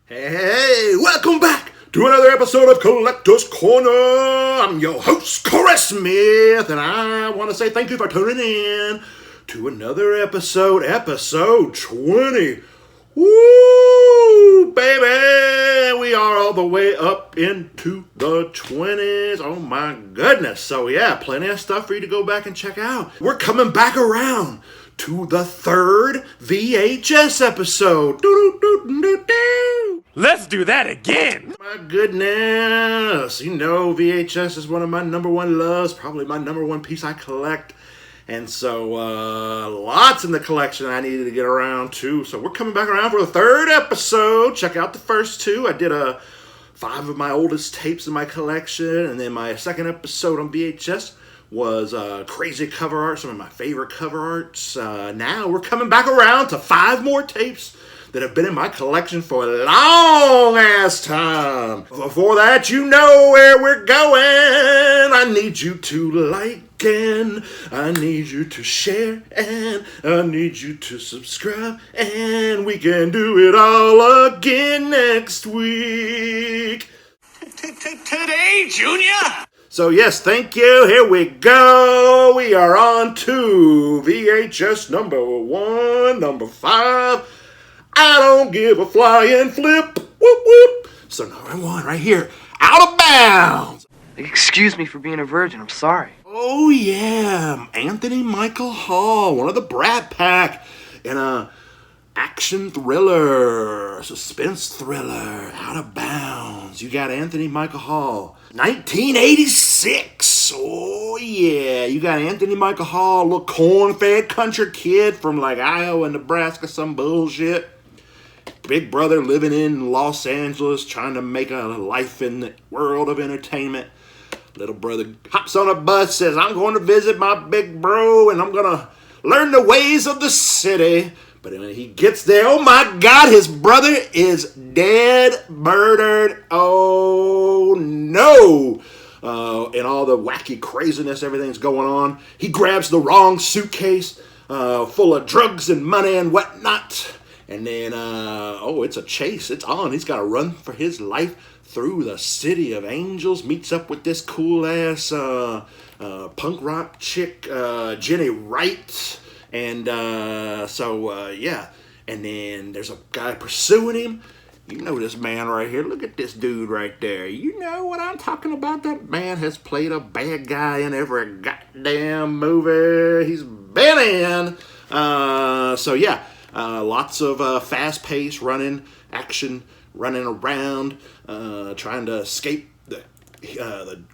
Hey, welcome back to another episode of Collector's Corner. I'm your host, Corey Smith, and I want to say thank you for tuning in to another episode 20. Woo, baby! We are all the way up into the 20s. Oh my goodness. So yeah, plenty of stuff for you to go back and check out. We're coming back around to the third VHS episode. Let's do that again! My goodness. You know, VHS is one of my number one loves, probably my number one piece I collect. And so, lots in the collection I needed to get around to. So we're coming back around for the third episode. Check out the first two. I did 5 of my oldest tapes in my collection. And then my second episode on VHS was crazy cover art, some of my favorite cover arts. Now we're coming back around to 5 more tapes that have been in my collection for a long ass time. Before that, you know where we're going. I need you to like and I need you to share and I need you to subscribe, and we can do it all again next week. Today, Junior! So yes, thank you. Here we go. We are on to VHS number 1, number 5. I don't give a flying flip. Whoop whoop. So number 1 right here, Out of Bounds. Excuse me for being a virgin. I'm sorry. Oh yeah, Anthony Michael Hall, one of the Brat Pack, in a action thriller, suspense thriller, Out of Bounds. You got Anthony Michael Hall. 1986. Oh yeah, you got Anthony Michael Hall, little corn-fed country kid from like Iowa, Nebraska, some bullshit. Big brother living in Los Angeles, trying to make a life in the world of entertainment. Little brother hops on a bus, says, I'm going to visit my big bro, and I'm going to learn the ways of the city. But when he gets there, oh my God, his brother is dead, murdered. Oh no. And all the wacky craziness, everything's going on. He grabs the wrong suitcase full of drugs and money and whatnot. And then, it's a chase. It's on. He's got to run for his life through the city of angels. Meets up with this cool-ass punk rock chick, Jenny Wright. And yeah. And then there's a guy pursuing him. You know this man right here. Look at this dude right there. You know what I'm talking about? That man has played a bad guy in every goddamn movie he's been in. Lots of fast-paced running, action, running around, trying to escape the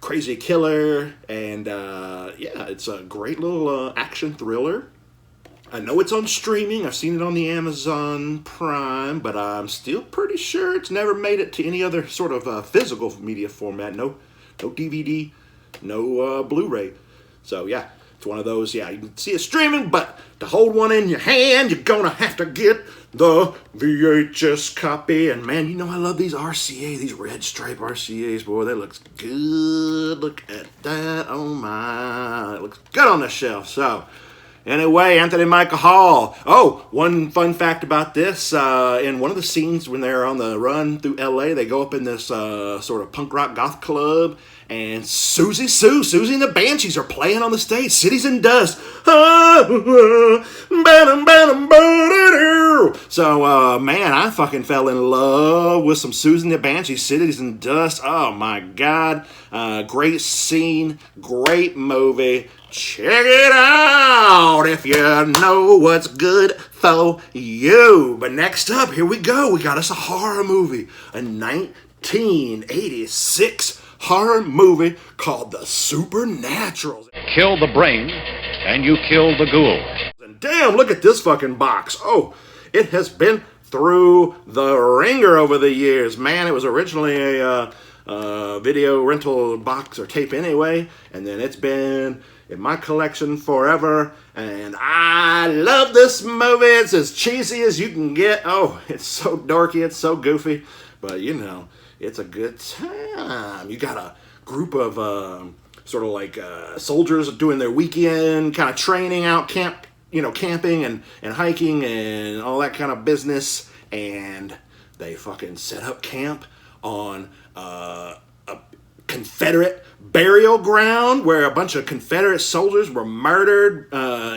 crazy killer. And it's a great little action thriller. I know it's on streaming. I've seen it on the Amazon Prime, but I'm still pretty sure it's never made it to any other sort of physical media format. No DVD, no Blu-ray. So yeah, it's one of those. Yeah, you can see it streaming, but to hold one in your hand, you're gonna have to get the VHS copy. And man, you know I love these RCA, these red stripe RCAs. Boy, that looks good. Look at that. Oh my, it looks good on the shelf. So. Anyway, Anthony Michael Hall. Oh, one fun fact about this. In one of the scenes when they're on the run through L.A., they go up in this sort of punk rock goth club, and Susie and the Banshees are playing on the stage. Cities and Dust. So, man, I fucking fell in love with some Susie and the Banshees, Cities and Dust. Oh, my God. Great scene. Great movie. Check it out if you know what's good for you. But next up, here we go. We got us a horror movie. A 1986 horror movie called The Supernatural. Kill the brain, and you kill the ghoul. And damn, look at this fucking box. Oh, it has been through the ringer over the years. Man, it was originally a video rental box or tape anyway, and then it's been in my collection forever, and I love this movie. It's as cheesy as you can get. Oh, it's so dorky, it's so goofy, but you know, it's a good time. You got a group of sort of like soldiers doing their weekend kind of training out, camping and hiking and all that kind of business, and They fucking set up camp on a Confederate burial ground where a bunch of Confederate soldiers were murdered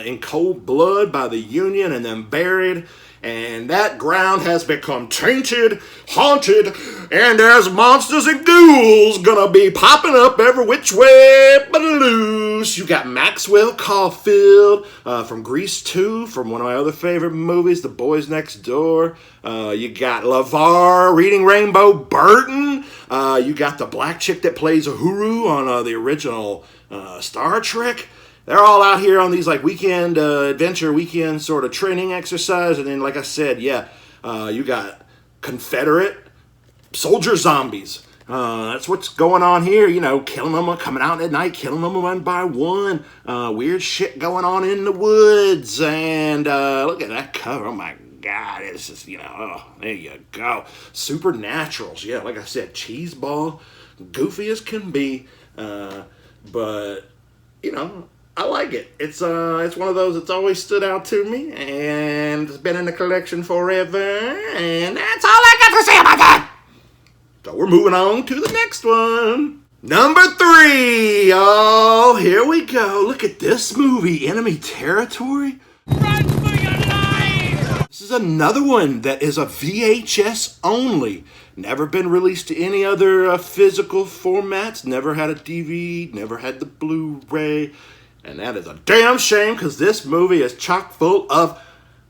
in cold blood by the Union and then buried. And that ground has become tainted, haunted, and there's monsters and ghouls gonna be popping up every which way but loose. You got Maxwell Caulfield from Grease 2, from one of my other favorite movies, The Boys Next Door. You got LeVar Reading Rainbow Burton. You got the black chick that plays Uhuru on the original Star Trek. They're all out here on these like weekend adventure, weekend sort of training exercise. And then, like I said, you got Confederate soldier zombies. That's what's going on here. You know, killing them, coming out at night, killing them one by one. Weird shit going on in the woods. And look at that cover. Oh, my God. It's just, oh, there you go. Supernaturals. Yeah, like I said, cheeseball, goofy as can be. But, I like it. It's one of those that's always stood out to me, and it's been in the collection forever, and that's all I got to say about that. So we're moving on to the next one. Number 3. Oh, here we go. Look at this movie, Enemy Territory. Run for your life! This is another one that is a VHS only. Never been released to any other physical formats. Never had a DVD. Never had the Blu-ray. And that is a damn shame, because this movie is chock full of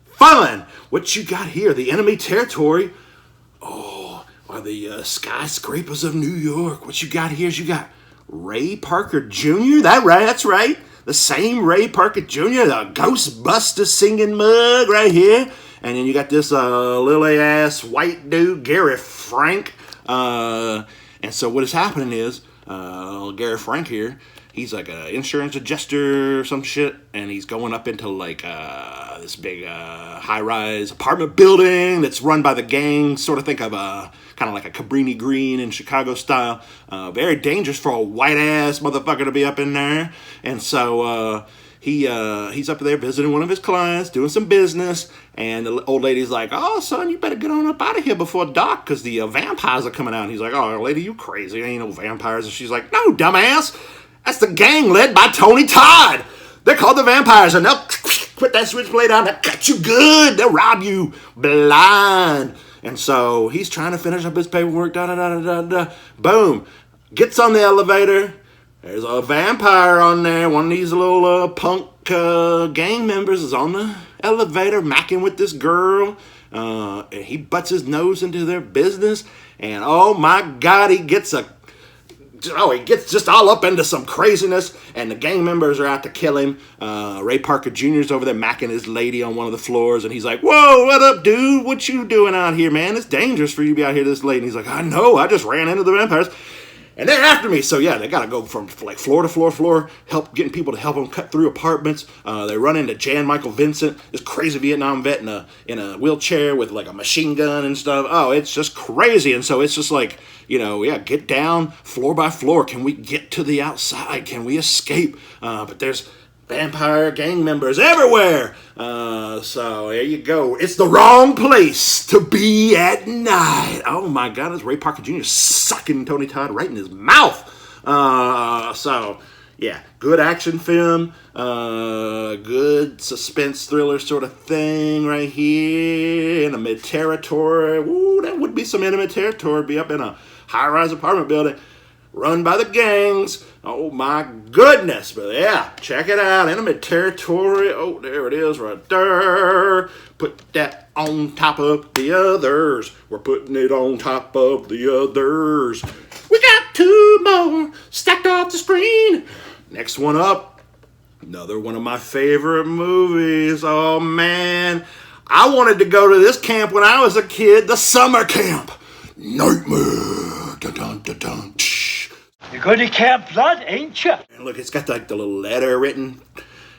fun. What you got here? The Enemy Territory. Oh, are the skyscrapers of New York. What you got here is you got Ray Parker Jr. That's right. The same Ray Parker Jr., the Ghostbuster singing mug right here. And then you got this lily-ass white dude, Gary Frank. And so what is happening is, Gary Frank here, he's like an insurance adjuster or some shit, and he's going up into like this big high-rise apartment building that's run by the gang. Sort of think of kind of like a Cabrini Green in Chicago style. Very dangerous for a white-ass motherfucker to be up in there. And so he's up there visiting one of his clients, doing some business, and the old lady's like, "Oh, son, you better get on up out of here before dark, because the vampires are coming out." And he's like, "Oh, lady, you crazy. Ain't no vampires." And she's like, "No, dumbass. That's the gang led by Tony Todd. They're called the vampires, and they'll put that switchblade on. They'll cut you good. They'll rob you blind." And so he's trying to finish up his paperwork. Boom. Gets on the elevator. There's a vampire on there. One of these little punk gang members is on the elevator macking with this girl. And he butts his nose into their business. And oh my God, he gets just all up into some craziness, and the gang members are out to kill him. Ray Parker Jr.'s over there macking his lady on one of the floors, and he's like, "Whoa, what up, dude? What you doing out here, man? It's dangerous for you to be out here this late." And he's like, "I know, I just ran into the vampires. And they're after me." So yeah, they gotta go from like floor to floor, getting people to help them cut through apartments. They run into Jan Michael Vincent, this crazy Vietnam vet in a wheelchair with like a machine gun and stuff. Oh, it's just crazy. And so it's just like, get down floor by floor. Can we get to the outside? Can we escape? But there's vampire gang members everywhere. So there you go. It's the wrong place to be at night. Oh my God, it's Ray Parker Jr. sucking Tony Todd right in his mouth. So yeah, good action film, good suspense thriller sort of thing right here. Enemy Territory. Ooh, that would be some enemy territory. Be up in a high-rise apartment building run by the gangs. Oh my goodness. But yeah, check it out. Enemy Territory. Oh, there it is right there. Put that on top of the others. We're putting it on top of the others. We got 2 more stacked off the screen. Next one up. Another one of my favorite movies. Oh man. I wanted to go to this camp when I was a kid. The summer camp. Nightmare. Dun dun dun dun. You're going to Camp Blood, ain't you? And look, it's got like the little letter written.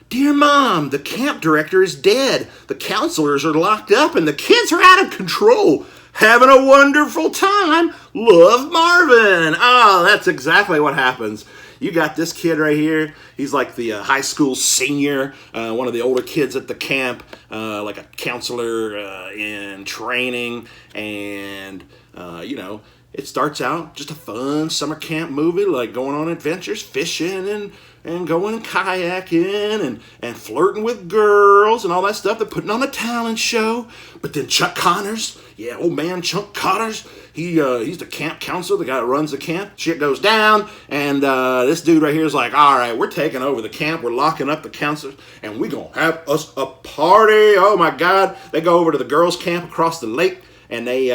"Dear Mom, the camp director is dead. The counselors are locked up and the kids are out of control. Having a wonderful time. Love, Marvin." Oh, that's exactly what happens. You got this kid right here. He's like the high school senior, one of the older kids at the camp, like a counselor in training, and it starts out just a fun summer camp movie, like going on adventures, fishing and going kayaking and flirting with girls and all that stuff. They're putting on a talent show. But then Chuck Connors, old man Chuck Connors, he's the camp counselor, the guy that runs the camp. Shit goes down, and this dude right here is like, all right, we're taking over the camp. We're locking up the counselors, and we're going to have us a party. Oh, my God. They go over to the girls' camp across the lake, and they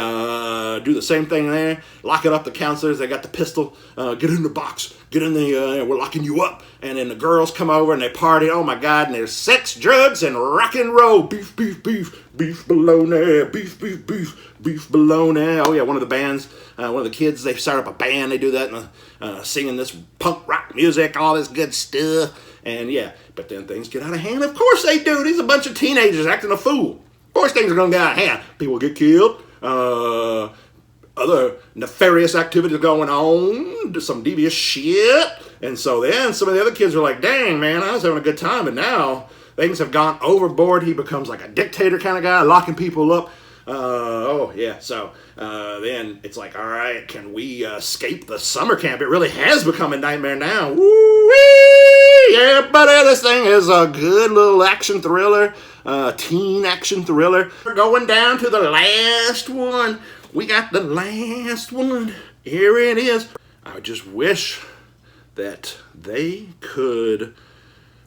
do the same thing there, locking up the counselors. They got the pistol. Get in the box. Get in the, we're locking you up. And then the girls come over and they party. Oh my God. And there's sex, drugs, and rock and roll. Beef, beef, beef. Beef bologna. Beef, beef, beef. Beef bologna. Oh yeah, one of the bands, one of the kids, they start up a band. They do that and singing this punk rock music, all this good stuff. And yeah, but then things get out of hand. Of course they do. These are a bunch of teenagers acting a fool. Of course things are going to get out of hand. People get killed. Other nefarious activities going on. Some devious shit. And so then some of the other kids are like, dang, man, I was having a good time. And now things have gone overboard. He becomes like a dictator kind of guy, locking people up. So then it's like, all right, can we escape the summer camp? It really has become a nightmare now. Woo-wee! Yeah, buddy, this thing is a good little action thriller, teen action thriller. We're going down to the last one. We got the last one. Here it is. I just wish that they could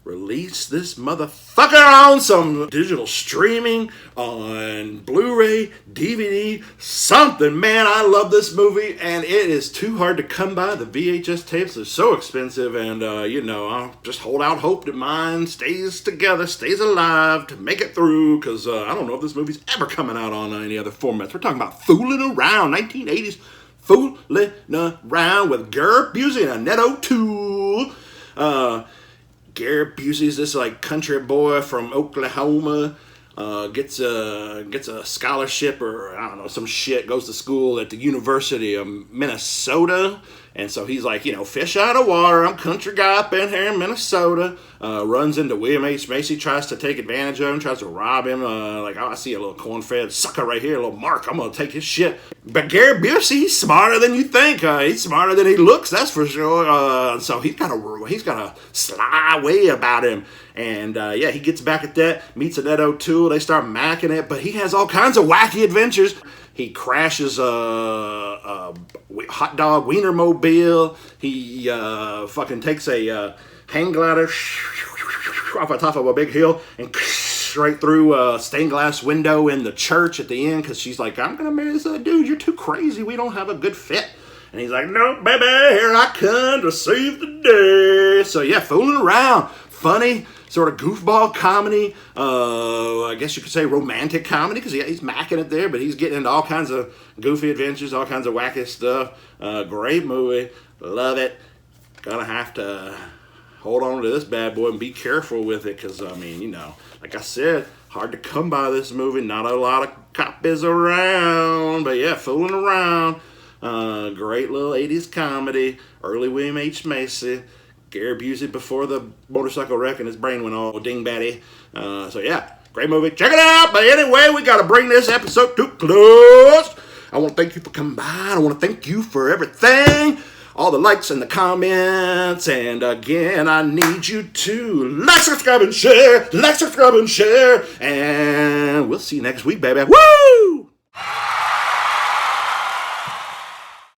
release this motherfucker on some digital streaming, on Blu-ray, DVD, something. Man, I love this movie, and it is too hard to come by. The VHS tapes are so expensive, and, I'll just hold out hope that mine stays together, stays alive to make it through, because I don't know if this movie's ever coming out on any other formats. We're talking about Fooling Around, 1980s Fooling Around with Garrett Busey and Annette O'Toole. Garrett Busey's this like country boy from Oklahoma, gets a scholarship or I don't know, some shit, goes to school at the University of Minnesota. And so he's like, fish out of water. I'm country guy up in here in Minnesota. Runs into William H. Macy, tries to take advantage of him, tries to rob him. I see a little corn-fed sucker right here, a little Mark. I'm going to take his shit. But Gary Busey, he's smarter than you think. He's smarter than he looks, that's for sure. So he's got a sly way about him. And he gets back at that, meets Annette O'Toole. They start macking it, but he has all kinds of wacky adventures. He crashes a hot dog Wienermobile. He fucking takes a hang glider off the top of a big hill and straight through a stained glass window in the church at the end, because she's like, I'm going to marry this other dude. You're too crazy. We don't have a good fit. And he's like, no, baby, here I come to save the day. So yeah, Fooling Around. Funny, sort of goofball comedy. I guess you could say romantic comedy, because he's macking it there, but he's getting into all kinds of goofy adventures, all kinds of wacky stuff. Great movie. Love it. Gonna have to hold on to this bad boy and be careful with it, because, like I said, hard to come by this movie. Not a lot of copies around, but yeah, Fooling Around. Great little 80s comedy. Early William H. Macy. Gary Busey before the motorcycle wreck and his brain went all dingbatty. So yeah, great movie. Check it out. But anyway, we got to bring this episode to close. I want to thank you for coming by. I want to thank you for everything. All the likes and the comments. And again, I need you to like, subscribe, and share. Like, subscribe, and share. And we'll see you next week, baby. Woo!